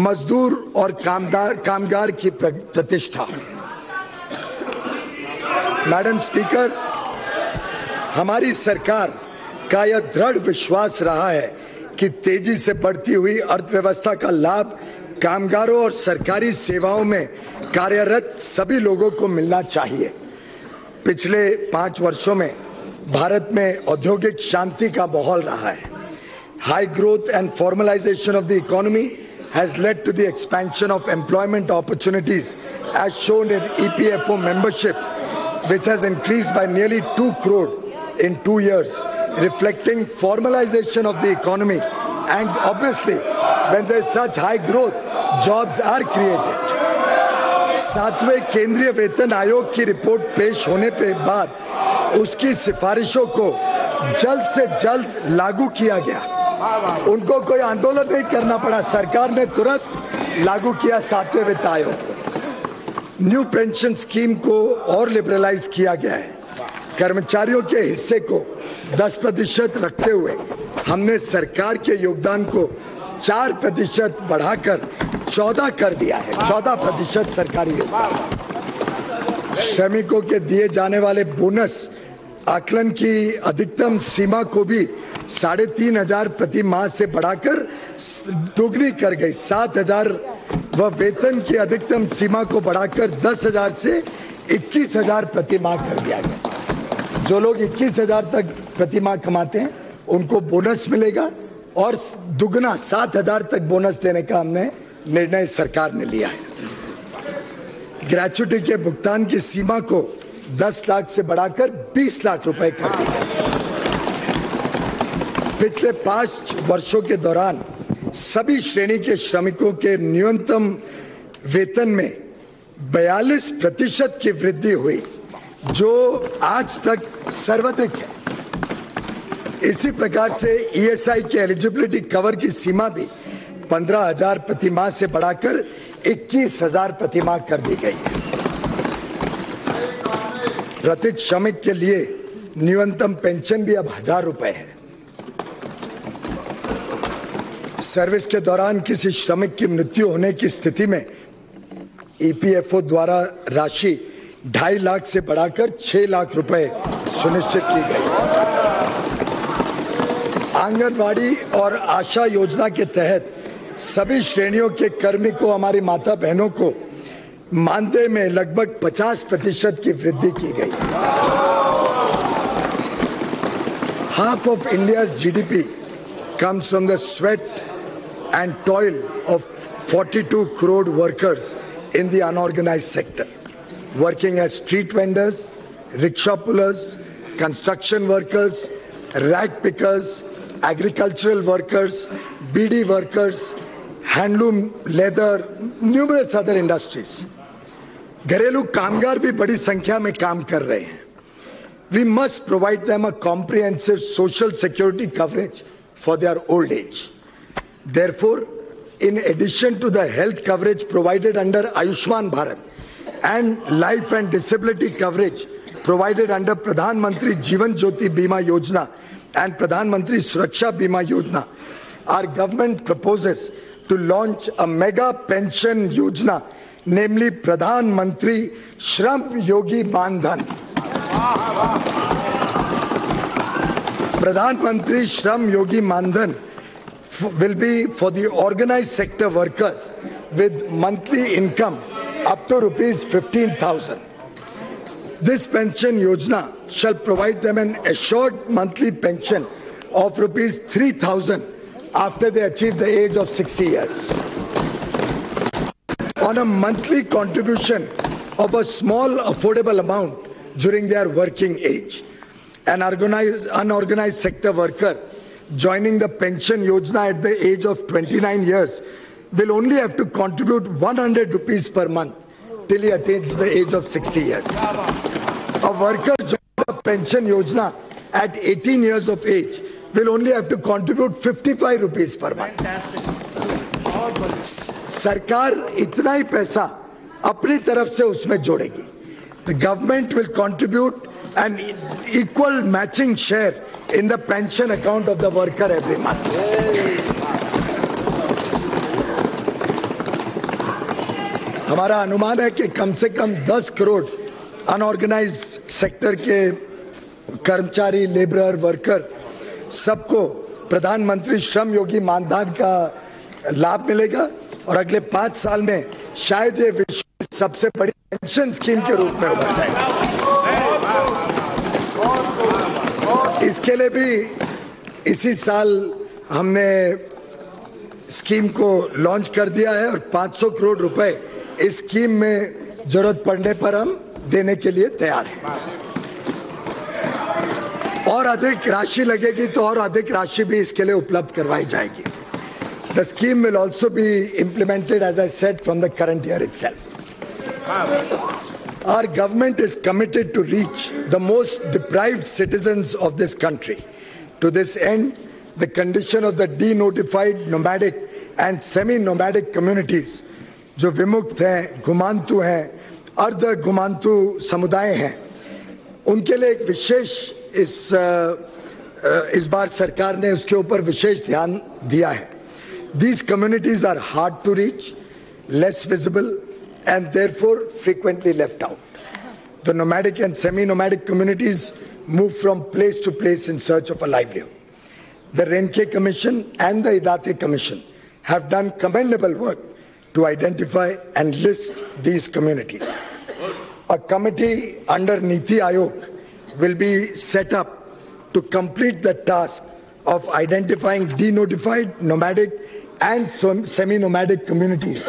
मजदूर और कामगार की प्रतिष्ठा। मैडम स्पीकर, हमारी सरकार का यह दृढ़ विश्वास रहा है कि तेजी से बढ़ती हुई अर्थव्यवस्था का लाभ कामगारों और सरकारी सेवाओं में कार्यरत सभी लोगों को मिलना चाहिए। पिछले 5 वर्षों में भारत में औद्योगिक शांति का माहौल रहा है। High growth and formalization of the economy has led to the expansion of employment opportunities as shown in EPFO membership, which has increased by nearly 2 crore in 2 years, reflecting formalization of the economy. And obviously, when there is such high growth, jobs are created. 7वें केंद्रीय वेतन आयोग की report पेश होने के बाद उसकी सिफारिशों को जल्द से जल्द लागू किया गया। उनको कोई आंदोलन नहीं करना पड़ा, सरकार ने तुरंत लागू किया 7वें वित्त आयोग को। न्यू पेंशन स्कीम को और लिबरलाइज किया गया है। कर्मचारियों के हिस्से को 10% रखते हुए हमने सरकार के योगदान को 4% बढ़ाकर 14 कर दिया है। 14% सरकारी योगदान। श्रमिकों के दिए जाने वाले बोनस आकलन की अधिकतम सीमा को भी 3,500 प्रति माह से बढ़ाकर दोगुनी कर गई। 7,000 व वेतन की अधिकतम सीमा को बढ़ाकर 10,000 से 21,000 प्रति माह कर दिया गया। जो लोग 21,000 तक प्रति माह कमाते हैं उनको बोनस मिलेगा और दुगना 7,000 तक बोनस देने का हमने निर्णय सरकार ने लिया है। ग्रेच्युटी के भुगतान की सीमा को 10 लाख से बढ़ाकर 20 लाख रुपए कर दी गई। पिछले 5 वर्षों के दौरान सभी श्रेणी के श्रमिकों के न्यूनतम वेतन में 42% की वृद्धि हुई, जो आज तक सर्वाधिक है। इसी प्रकार से ईएसआई के एलिजिबिलिटी कवर की सीमा भी 15,000 प्रति माह से बढ़ाकर 21,000 प्रति माह कर दी गई है। प्रत्येक श्रमिक के लिए न्यूनतम पेंशन भी अब 1,000 रुपए है। सर्विस के दौरान किसी श्रमिक की मृत्यु होने की स्थिति में ईपीएफओ द्वारा राशि 2.5 लाख से बढ़ाकर 6 लाख रुपए सुनिश्चित की गई। आंगनवाड़ी और आशा योजना के तहत सभी श्रेणियों के कार्मिकों, हमारी माता बहनों को मानदेय में लगभग 50% की वृद्धि की गई। Half of India's GDP comes from the sweat and toil of 42 crore workers in the unorganized sector, working as street vendors, rickshaw pullers, construction workers, rag pickers, agricultural workers, BD workers, handloom, leather, numerous other industries. घरेलू कामगार भी बड़ी संख्या में काम कर रहे हैं। We must provide them a comprehensive social security coverage for their old age. Therefore, in addition to the health coverage provided under Ayushman Bharat and life and disability coverage provided under Pradhan Mantri Jeevan Jyoti Bima Yojana and Pradhan Mantri Suraksha Bima Yojana, our government proposes to launch a mega pension yojana, namely Pradhan Mantri Shram Yogi Mandhan. Pradhan Mantri Shram Yogi Mandhan will be for the organized sector workers with monthly income up to rupees 15,000. This pension yojana shall provide them an assured monthly pension of rupees 3,000 after they achieve the age of 60 years. On a monthly contribution of a small affordable amount during their working age. An unorganized sector worker joining the pension yojana at the age of 29 years will only have to contribute 100 rupees per month till he attains the age of 60 years. A worker joining the pension yojana at 18 years of age will only have to contribute 55 rupees per month. सरकार इतना ही पैसा अपनी तरफ से उसमें जोड़ेगी. The government will contribute an equal matching share in the pension account of the worker every month. हमारा अनुमान है कि कम से कम 10 करोड़ अनऑर्गेनाइज्ड सेक्टर के कर्मचारी, लेबरर, वर्कर सबको प्रधानमंत्री श्रम योगी मानधन का लाभ मिलेगा और अगले 5 साल में शायद ये विश्व की सबसे बड़ी पेंशन स्कीम के रूप में उभर जाएगा। इसके लिए भी इसी साल हमने स्कीम को लॉन्च कर दिया है और 500 करोड़ रुपए इस स्कीम में जरूरत पड़ने पर हम देने के लिए तैयार हैं। और अधिक राशि लगेगी तो और अधिक राशि भी इसके लिए उपलब्ध करवाई जाएगी। The scheme will also be implemented, as I said, from the current year itself. Our government is committed to reach the most deprived citizens of this country. To this end, the condition of the denotified, nomadic and semi-nomadic communities, जो विमुक्त हैं, घुमांतु हैं, अर्ध घुमांतु समुदाय हैं, उनके लिए एक विशेष इस बार सरकार ने उसके ऊपर विशेष ध्यान दिया है। These communities are hard to reach, less visible, and therefore frequently left out. The nomadic and semi-nomadic communities move from place to place in search of a livelihood. The Renke Commission and the Idate Commission have done commendable work to identify and list these communities. A committee under Niti Aayog will be set up to complete the task of identifying denotified, nomadic and semi-nomadic communities